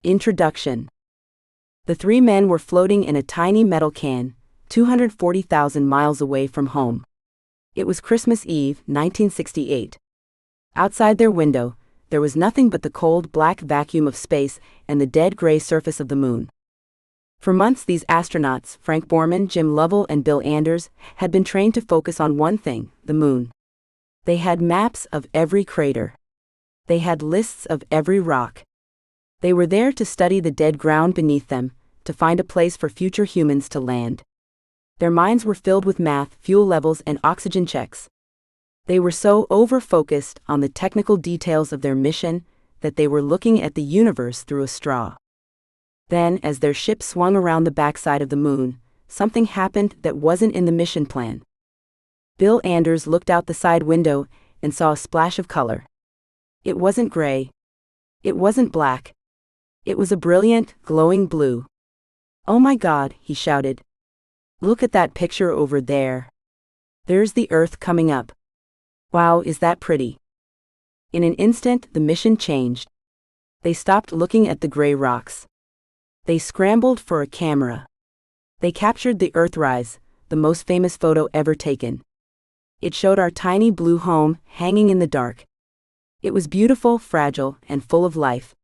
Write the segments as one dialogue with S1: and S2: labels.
S1: Introduction. The three men were floating in a tiny metal can, 240,000 miles away from home. It was Christmas Eve, 1968. Outside their window, there was nothing but the cold black vacuum of space and the dead gray surface of the moon. For months these astronauts, Frank Borman, Jim Lovell and Bill Anders, had been trained to focus on one thing, the moon. They had maps of every crater. They had lists of every rock. They were there to study the dead ground beneath them, to find a place for future humans to land. Their minds were filled with math, fuel levels and oxygen checks. They were so over-focused on the technical details of their mission that they were looking at the universe through a straw. Then, as their ship swung around the backside of the moon, something happened that wasn't in the mission plan. Bill Anders looked out the side window and saw a splash of color. It wasn't gray. It wasn't black. It was a brilliant, glowing blue. "Oh my God," he shouted. "Look at that picture over there. There's the Earth coming up. Wow, is that pretty?" In an instant, the mission changed. They stopped looking at the gray rocks. They scrambled for a camera. They captured the Earthrise, the most famous photo ever taken. It showed our tiny blue home hanging in the dark. It was beautiful, fragile, and full of life.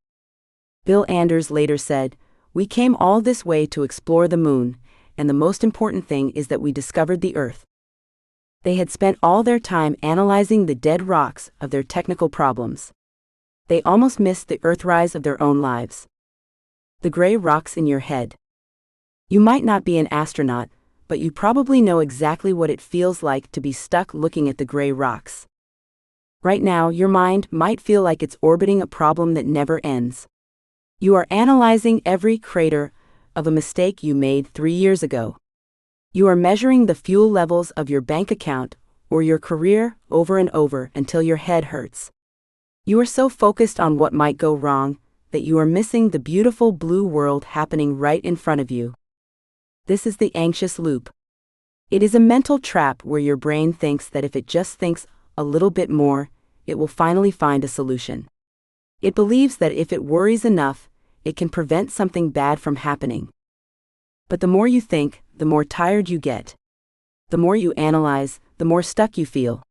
S1: Bill Anders later said, "We came all this way to explore the moon, and the most important thing is that we discovered the Earth." They had spent all their time analyzing the dead rocks of their technical problems. They almost missed the Earthrise of their own lives. The gray rocks in your head. You might not be an astronaut, but you probably know exactly what it feels like to be stuck looking at the gray rocks. Right now, your mind might feel like it's orbiting a problem that never ends. You are analyzing every crater of a mistake you made 3 years ago. You are measuring the fuel levels of your bank account or your career over and over until your head hurts. You are so focused on what might go wrong that you are missing the beautiful blue world happening right in front of you. This is the anxious loop. It is a mental trap where your brain thinks that if it just thinks a little bit more, it will finally find a solution. It believes that if it worries enough, it can prevent something bad from happening. But the more you think, the more tired you get. The more you analyze, the more stuck you feel.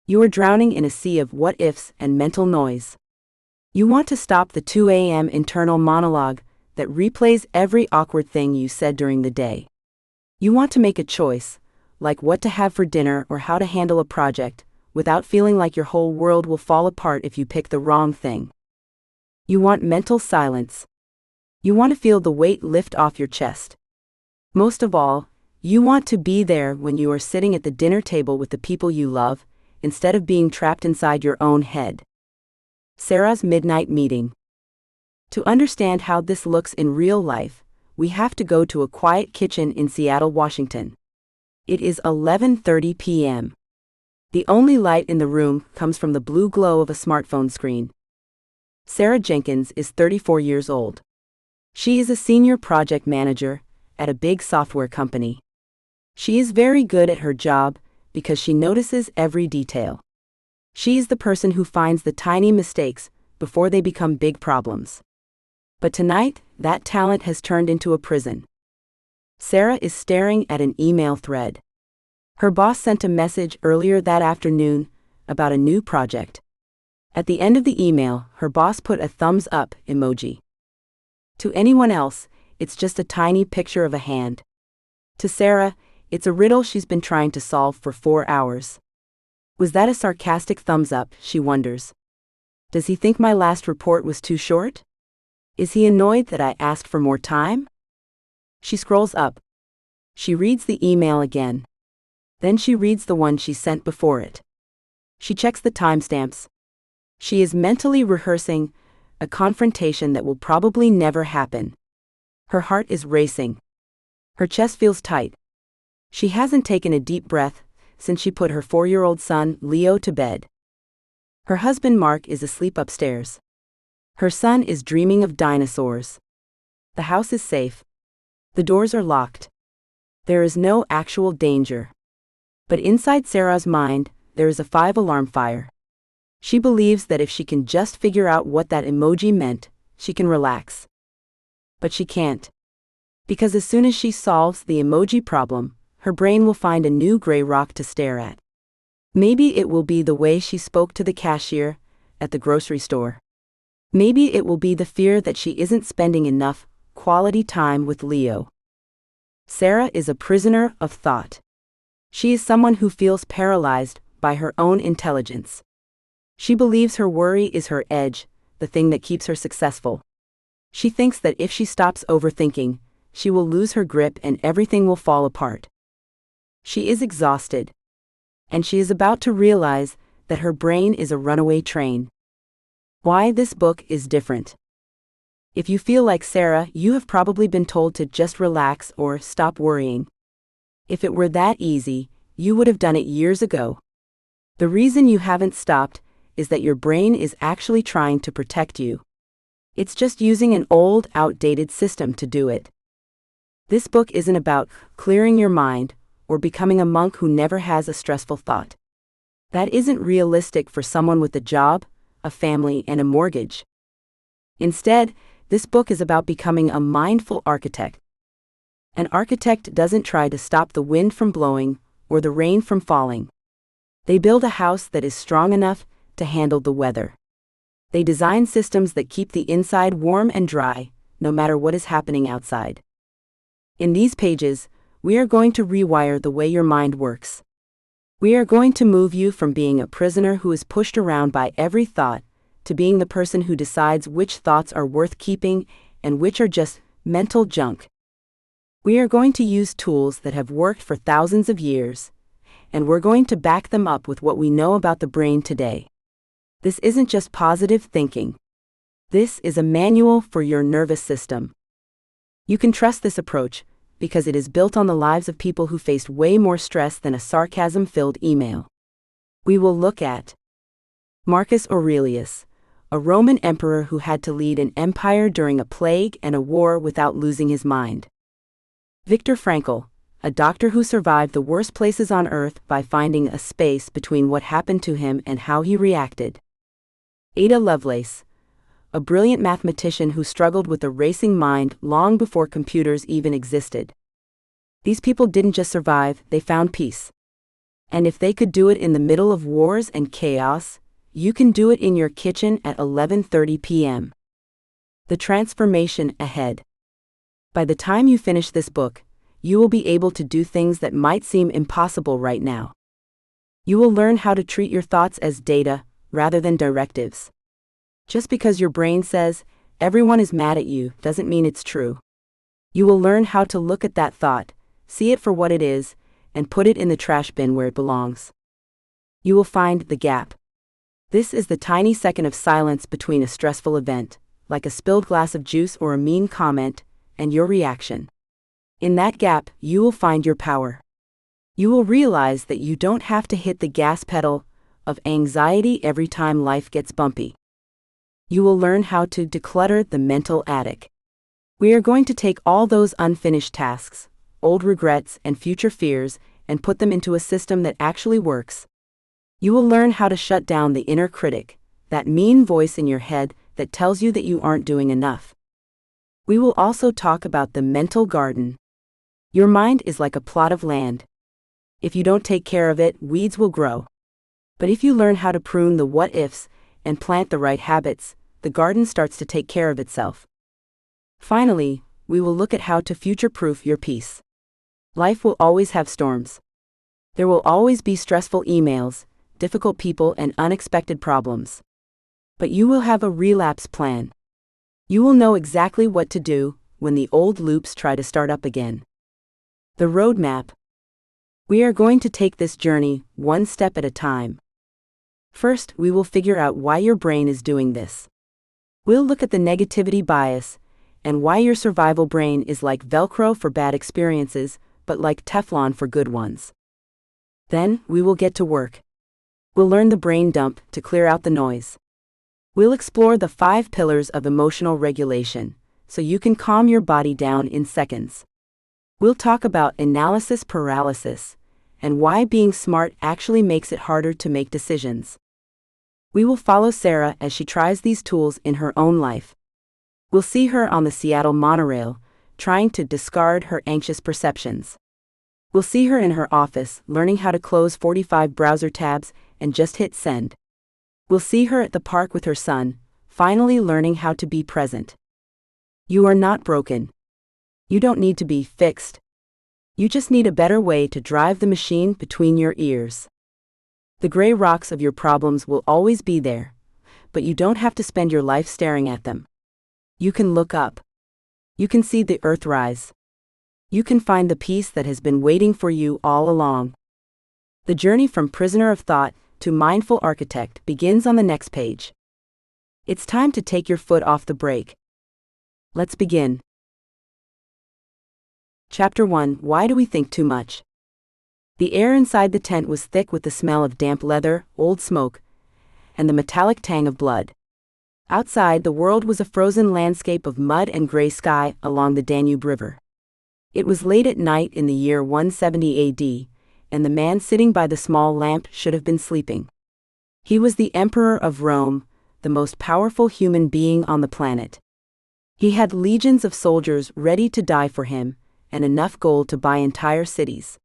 S1: You are drowning in a sea of what-ifs and mental noise. You want to stop the 2 a.m. internal monologue that replays every awkward thing you said during the day. You want to make a choice, like what to have for dinner or how to handle a project, without feeling like your whole world will fall apart if you pick the wrong thing. You want mental silence. You want to feel the weight lift off your chest. Most of all, you want to be there when you are sitting at the dinner table with the people you love, instead of being trapped inside your own head. Sarah's midnight meeting. To understand how this looks in real life, we have to go to a quiet kitchen in Seattle, Washington. It is 11:30 p.m. The only light in the room comes from the blue glow of a smartphone screen. Sarah Jenkins is 34 years old. She is a senior project manager at a big software company. She is very good at her job because she notices every detail. She is the person who finds the tiny mistakes before they become big problems. But tonight, that talent has turned into a prison. Sarah is staring at an email thread. Her boss sent a message earlier that afternoon about a new project. At the end of the email, her boss put a thumbs up emoji. To anyone else, it's just a tiny picture of a hand. To Sarah, it's a riddle she's been trying to solve for 4 hours. Was that a sarcastic thumbs up, she wonders. Does he think my last report was too short? Is he annoyed that I asked for more time? She scrolls up. She reads the email again. Then she reads the one she sent before it. She checks the timestamps. She is mentally rehearsing a confrontation that will probably never happen. Her heart is racing. Her chest feels tight. She hasn't taken a deep breath since she put her 4-year-old son, Leo, to bed. Her husband, Mark, is asleep upstairs. Her son is dreaming of dinosaurs. The house is safe. The doors are locked. There is no actual danger. But inside Sarah's mind, there is a 5-alarm fire. She believes that if she can just figure out what that emoji meant, she can relax. But she can't. Because as soon as she solves the emoji problem, her brain will find a new gray rock to stare at. Maybe it will be the way she spoke to the cashier at the grocery store. Maybe it will be the fear that she isn't spending enough quality time with Leo. Sarah is a prisoner of thought. She is someone who feels paralyzed by her own intelligence. She believes her worry is her edge, the thing that keeps her successful. She thinks that if she stops overthinking, she will lose her grip and everything will fall apart. She is exhausted. And she is about to realize that her brain is a runaway train. Why this book is different. If you feel like Sarah, you have probably been told to just relax or stop worrying. If it were that easy, you would have done it years ago. The reason you haven't stopped is that your brain is actually trying to protect you. It's just using an old, outdated system to do it. This book isn't about clearing your mind or becoming a monk who never has a stressful thought. That isn't realistic for someone with a job, a family, and a mortgage. Instead, this book is about becoming a mindful architect. An architect doesn't try to stop the wind from blowing or the rain from falling. They build a house that is strong enough to handle the weather. They design systems that keep the inside warm and dry, no matter what is happening outside. In these pages, we are going to rewire the way your mind works. We are going to move you from being a prisoner who is pushed around by every thought to being the person who decides which thoughts are worth keeping and which are just mental junk. We are going to use tools that have worked for thousands of years, and we're going to back them up with what we know about the brain today. This isn't just positive thinking. This is a manual for your nervous system. You can trust this approach because it is built on the lives of people who faced way more stress than a sarcasm-filled email. We will look at Marcus Aurelius, a Roman emperor who had to lead an empire during a plague and a war without losing his mind. Viktor Frankl, a doctor who survived the worst places on earth by finding a space between what happened to him and how he reacted. Ada Lovelace, a brilliant mathematician who struggled with a racing mind long before computers even existed. These people didn't just survive, they found peace. And if they could do it in the middle of wars and chaos, you can do it in your kitchen at 11:30 p.m. The transformation ahead. By the time you finish this book, you will be able to do things that might seem impossible right now. You will learn how to treat your thoughts as data rather than directives. Just because your brain says, everyone is mad at you, doesn't mean it's true. You will learn how to look at that thought, see it for what it is, and put it in the trash bin where it belongs. You will find the gap. This is the tiny second of silence between a stressful event, like a spilled glass of juice or a mean comment, and your reaction. In that gap, you will find your power. You will realize that you don't have to hit the gas pedal of anxiety every time life gets bumpy. You will learn how to declutter the mental attic. We are going to take all those unfinished tasks, old regrets, and future fears, and put them into a system that actually works. You will learn how to shut down the inner critic, that mean voice in your head that tells you that you aren't doing enough. We will also talk about the mental garden. Your mind is like a plot of land. If you don't take care of it, weeds will grow. But if you learn how to prune the what-ifs and plant the right habits, the garden starts to take care of itself. Finally, we will look at how to future-proof your peace. Life will always have storms. There will always be stressful emails, difficult people, and unexpected problems. But you will have a relapse plan. You will know exactly what to do when the old loops try to start up again. The roadmap. We are going to take this journey one step at a time. First, we will figure out why your brain is doing this. We'll look at the negativity bias and why your survival brain is like Velcro for bad experiences, but like Teflon for good ones. Then, we will get to work. We'll learn the brain dump to clear out the noise. We'll explore the 5 pillars of emotional regulation, so you can calm your body down in seconds. We'll talk about analysis paralysis and why being smart actually makes it harder to make decisions. We will follow Sarah as she tries these tools in her own life. We'll see her on the Seattle monorail, trying to discard her anxious perceptions. We'll see her in her office, learning how to close 45 browser tabs and just hit send. We'll see her at the park with her son, finally learning how to be present. You are not broken. You don't need to be fixed. You just need a better way to drive the machine between your ears. The gray rocks of your problems will always be there, but you don't have to spend your life staring at them. You can look up. You can see the earth rise. You can find the peace that has been waiting for you all along. The journey from prisoner of thought to mindful architect begins on the next page. It's time to take your foot off the brake. Let's begin. Chapter 1: Why do we think too much? The air inside the tent was thick with the smell of damp leather, old smoke, and the metallic tang of blood. Outside, the world was a frozen landscape of mud and gray sky along the Danube River. It was late at night in the year 170 AD, and the man sitting by the small lamp should have been sleeping. He was the Emperor of Rome, the most powerful human being on the planet. He had legions of soldiers ready to die for him, and enough gold to buy entire cities.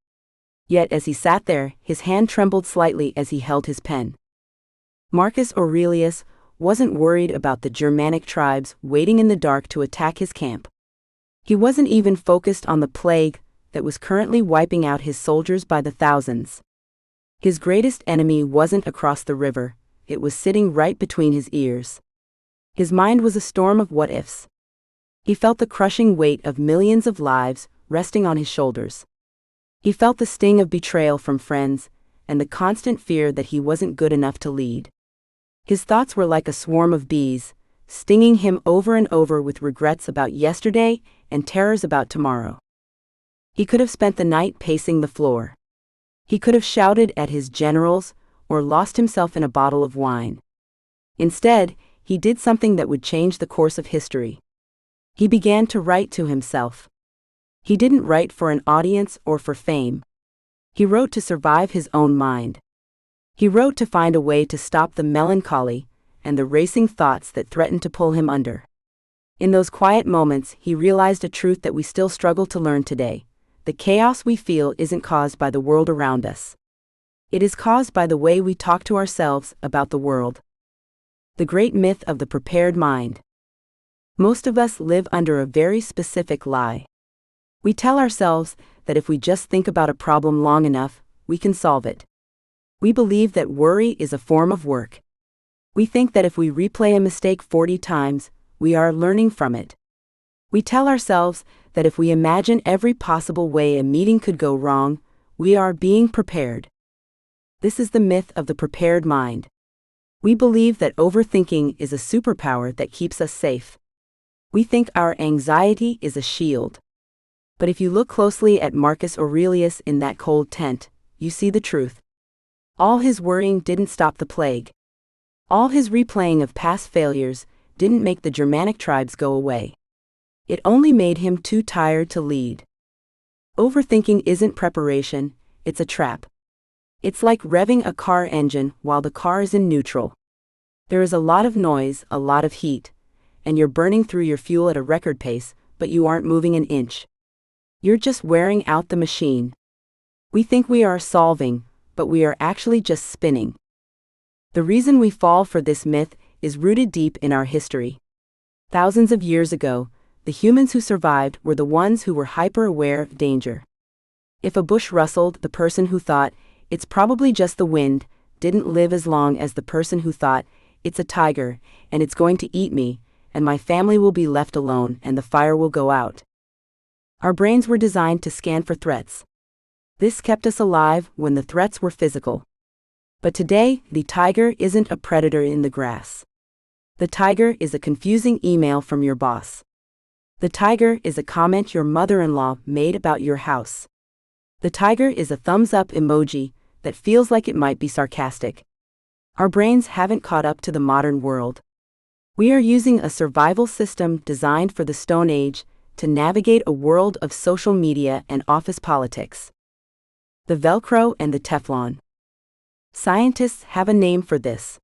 S1: Yet as he sat there, his hand trembled slightly as he held his pen. Marcus Aurelius wasn't worried about the Germanic tribes waiting in the dark to attack his camp. He wasn't even focused on the plague that was currently wiping out his soldiers by the thousands. His greatest enemy wasn't across the river, it was sitting right between his ears. His mind was a storm of what-ifs. He felt the crushing weight of millions of lives resting on his shoulders. He felt the sting of betrayal from friends, and the constant fear that he wasn't good enough to lead. His thoughts were like a swarm of bees, stinging him over and over with regrets about yesterday and terrors about tomorrow. He could have spent the night pacing the floor. He could have shouted at his generals, or lost himself in a bottle of wine. Instead, he did something that would change the course of history. He began to write to himself. He didn't write for an audience or for fame. He wrote to survive his own mind. He wrote to find a way to stop the melancholy and the racing thoughts that threatened to pull him under. In those quiet moments, he realized a truth that we still struggle to learn today. The chaos we feel isn't caused by the world around us. It is caused by the way we talk to ourselves about the world. The great myth of the prepared mind. Most of us live under a very specific lie. We tell ourselves that if we just think about a problem long enough, we can solve it. We believe that worry is a form of work. We think that if we replay a mistake 40 times, we are learning from it. We tell ourselves that if we imagine every possible way a meeting could go wrong, we are being prepared. This is the myth of the prepared mind. We believe that overthinking is a superpower that keeps us safe. We think our anxiety is a shield. But if you look closely at Marcus Aurelius in that cold tent, you see the truth. All his worrying didn't stop the plague. All his replaying of past failures didn't make the Germanic tribes go away. It only made him too tired to lead. Overthinking isn't preparation, it's a trap. It's like revving a car engine while the car is in neutral. There is a lot of noise, a lot of heat, and you're burning through your fuel at a record pace, but you aren't moving an inch. You're just wearing out the machine. We think we are solving, but we are actually just spinning. The reason we fall for this myth is rooted deep in our history. Thousands of years ago, the humans who survived were the ones who were hyper-aware of danger. If a bush rustled, the person who thought, "It's probably just the wind," didn't live as long as the person who thought, "It's a tiger, and it's going to eat me, and my family will be left alone, and the fire will go out." Our brains were designed to scan for threats. This kept us alive when the threats were physical. But today, the tiger isn't a predator in the grass. The tiger is a confusing email from your boss. The tiger is a comment your mother-in-law made about your house. The tiger is a thumbs-up emoji that feels like it might be sarcastic. Our brains haven't caught up to the modern world. We are using a survival system designed for the Stone Age to navigate a world of social media and office politics. The Velcro and the Teflon. Scientists have a name for this.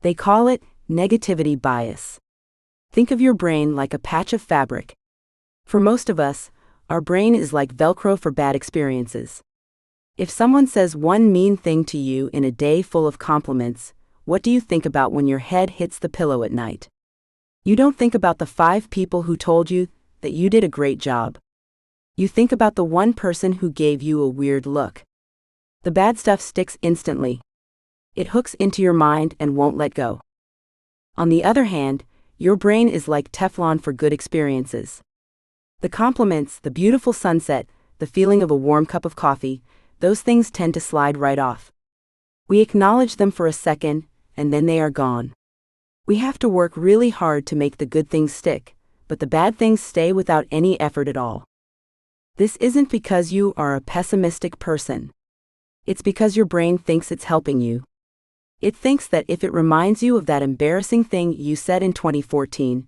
S1: They call it negativity bias. Think of your brain like a patch of fabric. For most of us, our brain is like Velcro for bad experiences. If someone says one mean thing to you in a day full of compliments, what do you think about when your head hits the pillow at night? You don't think about the 5 people who told you that you did a great job. You think about the one person who gave you a weird look. The bad stuff sticks instantly. It hooks into your mind and won't let go. On the other hand, your brain is like Teflon for good experiences. The compliments, the beautiful sunset, the feeling of a warm cup of coffee, those things tend to slide right off. We acknowledge them for a second, and then they are gone. We have to work really hard to make the good things stick, but the bad things stay without any effort at all. This isn't because you are a pessimistic person. It's because your brain thinks it's helping you. It thinks that if it reminds you of that embarrassing thing you said in 2014,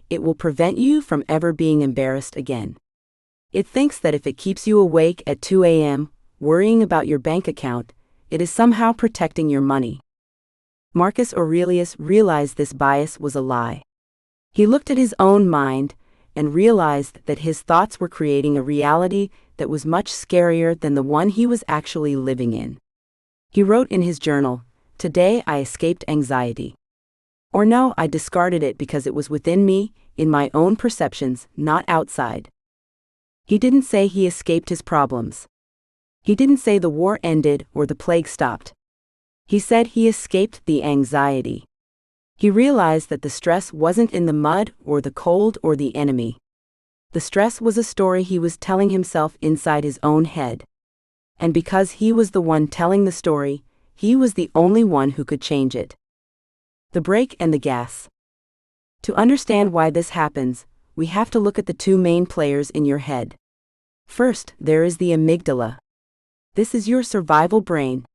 S1: it will prevent you from ever being embarrassed again. It thinks that if it keeps you awake at 2 a.m., worrying about your bank account, it is somehow protecting your money. Marcus Aurelius realized this bias was a lie. He looked at his own mind and realized that his thoughts were creating a reality that was much scarier than the one he was actually living in. He wrote in his journal, "Today I escaped anxiety." Or no, I discarded it because it was within me, in my own perceptions, not outside. He didn't say he escaped his problems. He didn't say the war ended or the plague stopped. He said he escaped the anxiety. He realized that the stress wasn't in the mud or the cold or the enemy. The stress was a story he was telling himself inside his own head. And because he was the one telling the story, he was the only one who could change it. The brake and the gas. To understand why this happens, we have to look at the 2 main players in your head. First, there is the amygdala. This is your survival brain.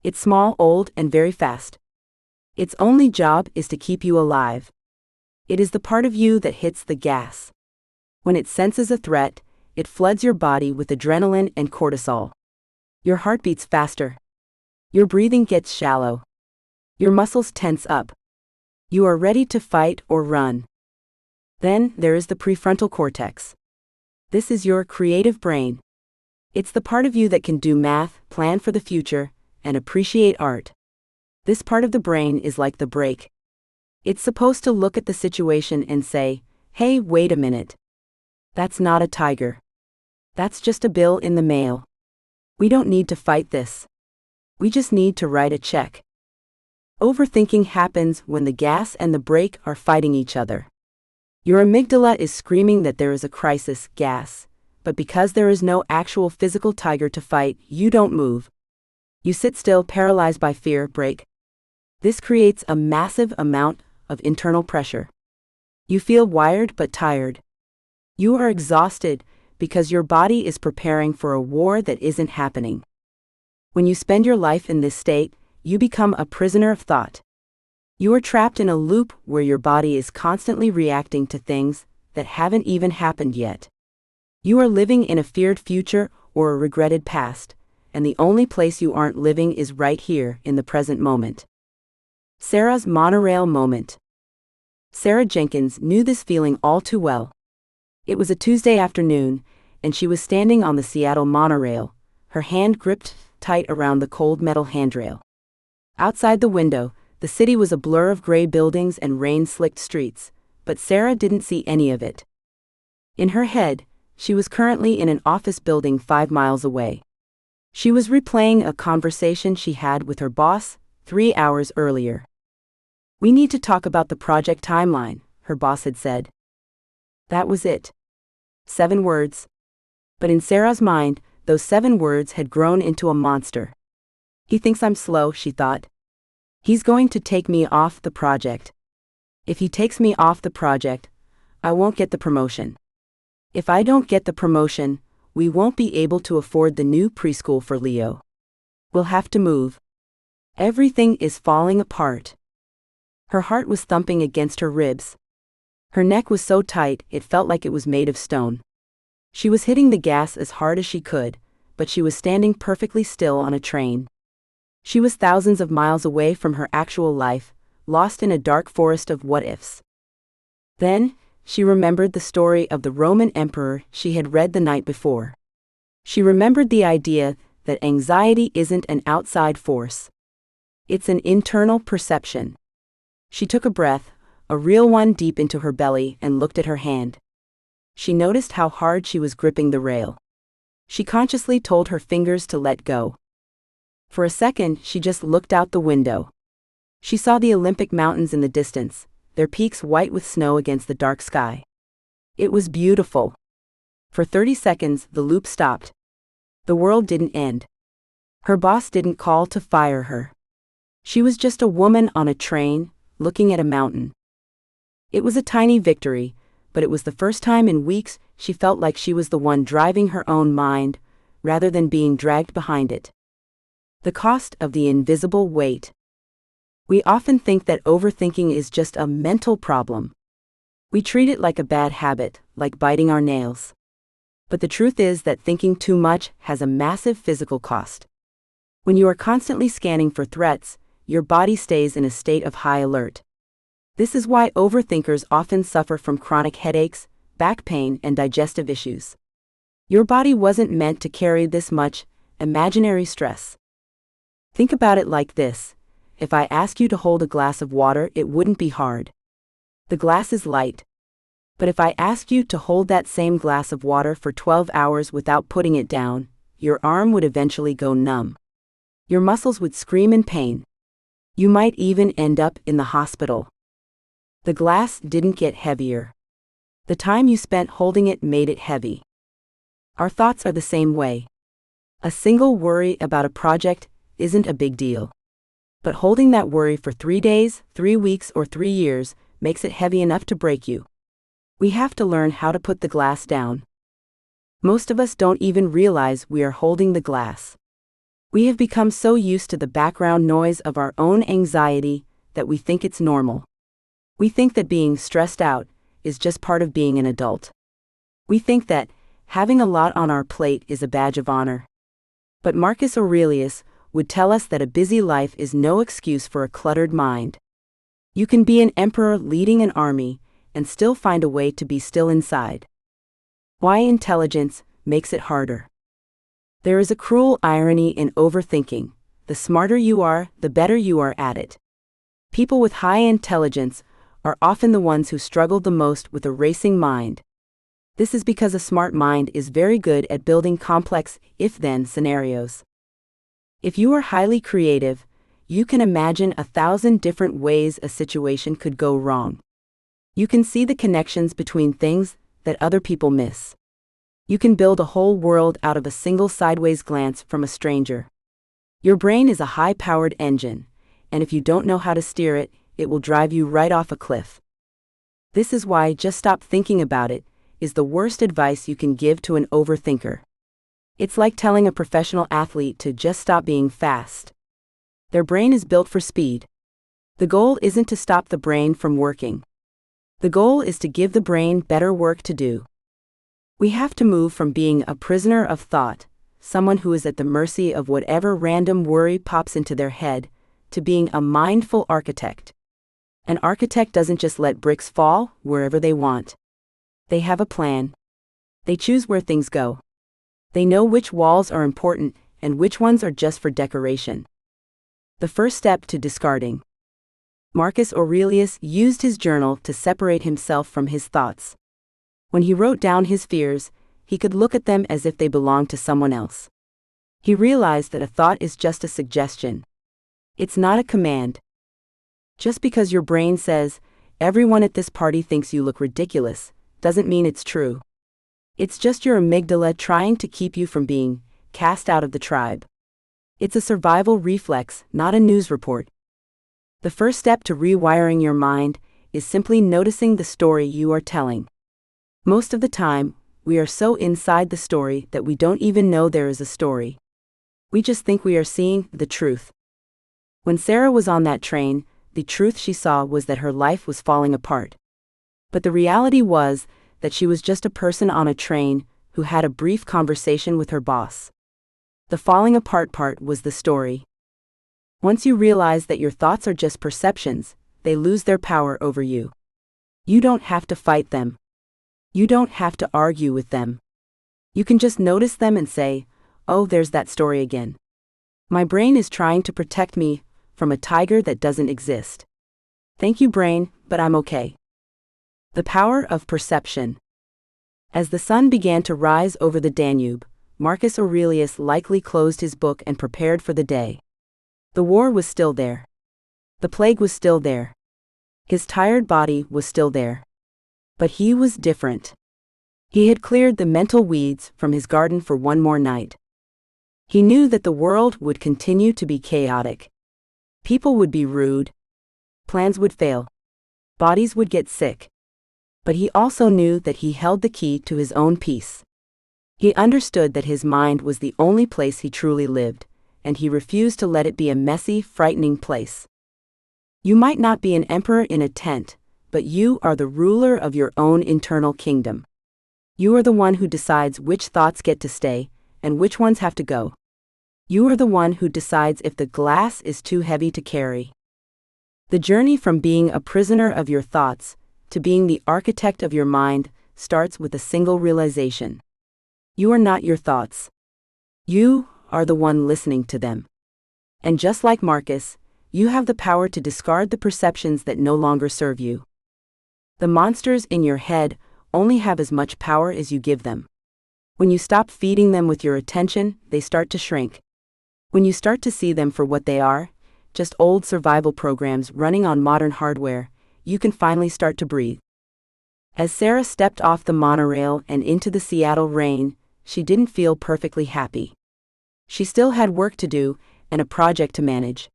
S1: It's small, old, and very fast. Its only job is to keep you alive. It is the part of you that hits the gas. When it senses a threat, it floods your body with adrenaline and cortisol. Your heart beats faster. Your breathing gets shallow. Your muscles tense up. You are ready to fight or run. Then there is the prefrontal cortex. This is your creative brain. It's the part of you that can do math, plan for the future, and appreciate art. This part of the brain is like the brake. It's supposed to look at the situation and say, "Hey, wait a minute. That's not a tiger. That's just a bill in the mail. We don't need to fight this. We just need to write a check." Overthinking happens when the gas and the brake are fighting each other. Your amygdala is screaming that there is a crisis, gas, but because there is no actual physical tiger to fight, you don't move. You sit still, paralyzed by fear, brake. This creates a massive amount of internal pressure. You feel wired but tired. You are exhausted because your body is preparing for a war that isn't happening. When you spend your life in this state, you become a prisoner of thought. You are trapped in a loop where your body is constantly reacting to things that haven't even happened yet. You are living in a feared future or a regretted past, and the only place you aren't living is right here in the present moment. Sarah's monorail moment. Sarah Jenkins knew this feeling all too well. It was a Tuesday afternoon, and she was standing on the Seattle monorail, her hand gripped tight around the cold metal handrail. Outside the window, the city was a blur of gray buildings and rain-slicked streets, but Sarah didn't see any of it. In her head, she was currently in an office building 5 miles away. She was replaying a conversation she had with her boss 3 hours earlier. "We need to talk about the project timeline," her boss had said. That was it. 7 words. But in Sarah's mind, those 7 words had grown into a monster. "He thinks I'm slow," she thought. "He's going to take me off the project. If he takes me off the project, I won't get the promotion. If I don't get the promotion, we won't be able to afford the new preschool for Leo. We'll have to move. Everything is falling apart." Her heart was thumping against her ribs. Her neck was so tight it felt like it was made of stone. She was hitting the gas as hard as she could, but she was standing perfectly still on a train. She was thousands of miles away from her actual life, lost in a dark forest of what-ifs. Then, she remembered the story of the Roman emperor she had read the night before. She remembered the idea that anxiety isn't an outside force. It's an internal perception. She took a breath, a real one, deep into her belly, and looked at her hand. She noticed how hard she was gripping the rail. She consciously told her fingers to let go. For a second, she just looked out the window. She saw the Olympic mountains in the distance, their peaks white with snow against the dark sky. It was beautiful. For 30 seconds, the loop stopped. The world didn't end. Her boss didn't call to fire her. She was just a woman on a train, looking at a mountain. It was a tiny victory, but it was the first time in weeks she felt like she was the one driving her own mind, rather than being dragged behind it. The cost of the invisible weight. We often think that overthinking is just a mental problem. We treat it like a bad habit, like biting our nails. But the truth is that thinking too much has a massive physical cost. When you are constantly scanning for threats, your body stays in a state of high alert. This is why overthinkers often suffer from chronic headaches, back pain, and digestive issues. Your body wasn't meant to carry this much imaginary stress. Think about it like this. If I ask you to hold a glass of water, it wouldn't be hard. The glass is light. But if I asked you to hold that same glass of water for 12 hours without putting it down, your arm would eventually go numb. Your muscles would scream in pain. You might even end up in the hospital. The glass didn't get heavier. The time you spent holding it made it heavy. Our thoughts are the same way. A single worry about a project isn't a big deal. But holding that worry for 3 days, 3 weeks, or 3 years makes it heavy enough to break you. We have to learn how to put the glass down. Most of us don't even realize we are holding the glass. We have become so used to the background noise of our own anxiety that we think it's normal. We think that being stressed out is just part of being an adult. We think that having a lot on our plate is a badge of honor. But Marcus Aurelius would tell us that a busy life is no excuse for a cluttered mind. You can be an emperor leading an army and still find a way to be still inside. Why intelligence makes it harder. There is a cruel irony in overthinking. The smarter you are, the better you are at it. People with high intelligence are often the ones who struggle the most with a racing mind. This is because a smart mind is very good at building complex if-then scenarios. If you are highly creative, you can imagine 1,000 different ways a situation could go wrong. You can see the connections between things that other people miss. You can build a whole world out of a single sideways glance from a stranger. Your brain is a high-powered engine, and if you don't know how to steer it, it will drive you right off a cliff. This is why just stop thinking about it is the worst advice you can give to an overthinker. It's like telling a professional athlete to just stop being fast. Their brain is built for speed. The goal isn't to stop the brain from working. The goal is to give the brain better work to do. We have to move from being a prisoner of thought, someone who is at the mercy of whatever random worry pops into their head, to being a mindful architect. An architect doesn't just let bricks fall wherever they want. They have a plan. They choose where things go. They know which walls are important and which ones are just for decoration. The first step to discarding. Marcus Aurelius used his journal to separate himself from his thoughts. When he wrote down his fears, he could look at them as if they belonged to someone else. He realized that a thought is just a suggestion. It's not a command. Just because your brain says, "Everyone at this party thinks you look ridiculous," doesn't mean it's true. It's just your amygdala trying to keep you from being cast out of the tribe. It's a survival reflex, not a news report. The first step to rewiring your mind is simply noticing the story you are telling. Most of the time, we are so inside the story that we don't even know there is a story. We just think we are seeing the truth. When Sarah was on that train, the truth she saw was that her life was falling apart. But the reality was that she was just a person on a train who had a brief conversation with her boss. The falling apart part was the story. Once you realize that your thoughts are just perceptions, they lose their power over you. You don't have to fight them. You don't have to argue with them. You can just notice them and say, "Oh, there's that story again. My brain is trying to protect me from a tiger that doesn't exist. Thank you, brain, but I'm okay." The power of perception. As the sun began to rise over the Danube, Marcus Aurelius likely closed his book and prepared for the day. The war was still there. The plague was still there. His tired body was still there. But he was different. He had cleared the mental weeds from his garden for one more night. He knew that the world would continue to be chaotic. People would be rude. Plans would fail. Bodies would get sick. But he also knew that he held the key to his own peace. He understood that his mind was the only place he truly lived, and he refused to let it be a messy, frightening place. You might not be an emperor in a tent, but you are the ruler of your own internal kingdom. You are the one who decides which thoughts get to stay, and which ones have to go. You are the one who decides if the glass is too heavy to carry. The journey from being a prisoner of your thoughts to being the architect of your mind starts with a single realization. You are not your thoughts. You are the one listening to them. And just like Marcus, you have the power to discard the perceptions that no longer serve you. The monsters in your head only have as much power as you give them. When you stop feeding them with your attention, they start to shrink. When you start to see them for what they are, just old survival programs running on modern hardware, you can finally start to breathe. As Sarah stepped off the monorail and into the Seattle rain, she didn't feel perfectly happy. She still had work to do and a project to manage.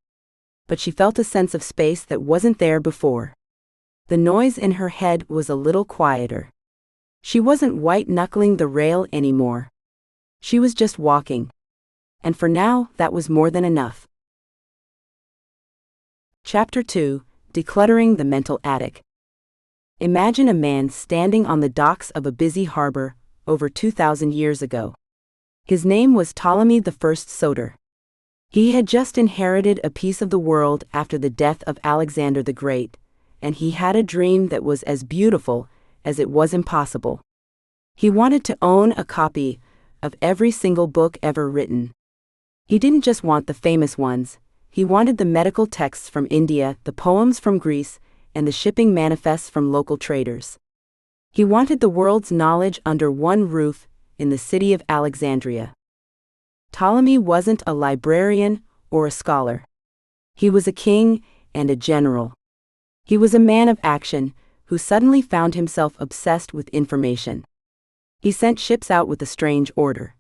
S1: But she felt a sense of space that wasn't there before. The noise in her head was a little quieter. She wasn't white-knuckling the rail anymore. She was just walking. And for now, that was more than enough. Chapter 2: Decluttering the Mental Attic. Imagine a man standing on the docks of a busy harbor over 2,000 years ago. His name was Ptolemy I Soter. He had just inherited a piece of the world after the death of Alexander the Great, and he had a dream that was as beautiful as it was impossible. He wanted to own a copy of every single book ever written. He didn't just want the famous ones. He wanted the medical texts from India, the poems from Greece, and the shipping manifests from local traders. He wanted the world's knowledge under one roof in the city of Alexandria. Ptolemy wasn't a librarian or a scholar. He was a king and a general. He was a man of action who suddenly found himself obsessed with information. He sent ships out with a strange order.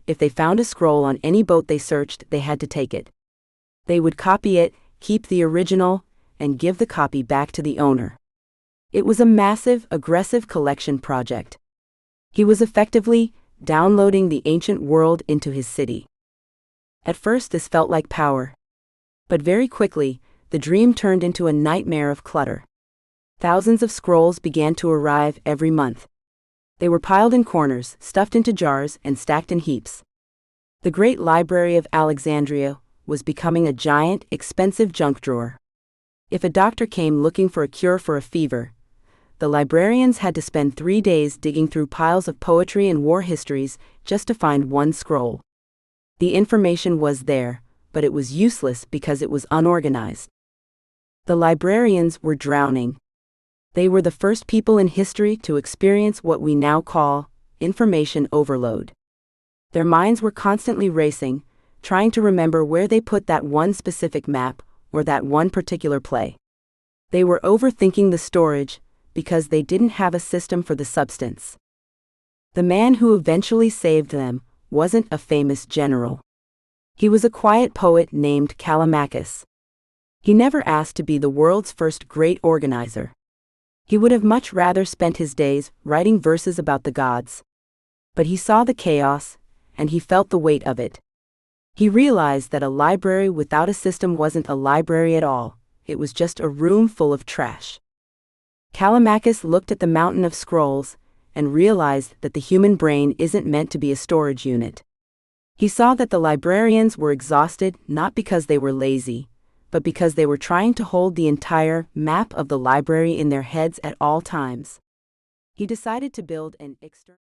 S1: If they found a scroll on any boat they searched, they had to take it. They would copy it, keep the original, and give the copy back to the owner. It was a massive, aggressive collection project. He was effectively downloading the ancient world into his city. At first this felt like power. But very quickly, the dream turned into a nightmare of clutter. Thousands of scrolls began to arrive every month. They were piled in corners, stuffed into jars, and stacked in heaps. The great library of Alexandria was becoming a giant, expensive junk drawer. If a doctor came looking for a cure for a fever, the librarians had to spend 3 days digging through piles of poetry and war histories just to find one scroll. The information was there, but it was useless because it was unorganized. The librarians were drowning. They were the first people in history to experience what we now call information overload. Their minds were constantly racing, trying to remember where they put that one specific map or that one particular play. They were overthinking the storage because they didn't have a system for the substance. The man who eventually saved them wasn't a famous general. He was a quiet poet named Callimachus. He never asked to be the world's first great organizer. He would have much rather spent his days writing verses about the gods. But he saw the chaos, and he felt the weight of it. He realized that a library without a system wasn't a library at all, it was just a room full of trash. Callimachus looked at the mountain of scrolls and realized that the human brain isn't meant to be a storage unit. He saw that the librarians were exhausted not because they were lazy, but because they were trying to hold the entire map of the library in their heads at all times. He decided to build an external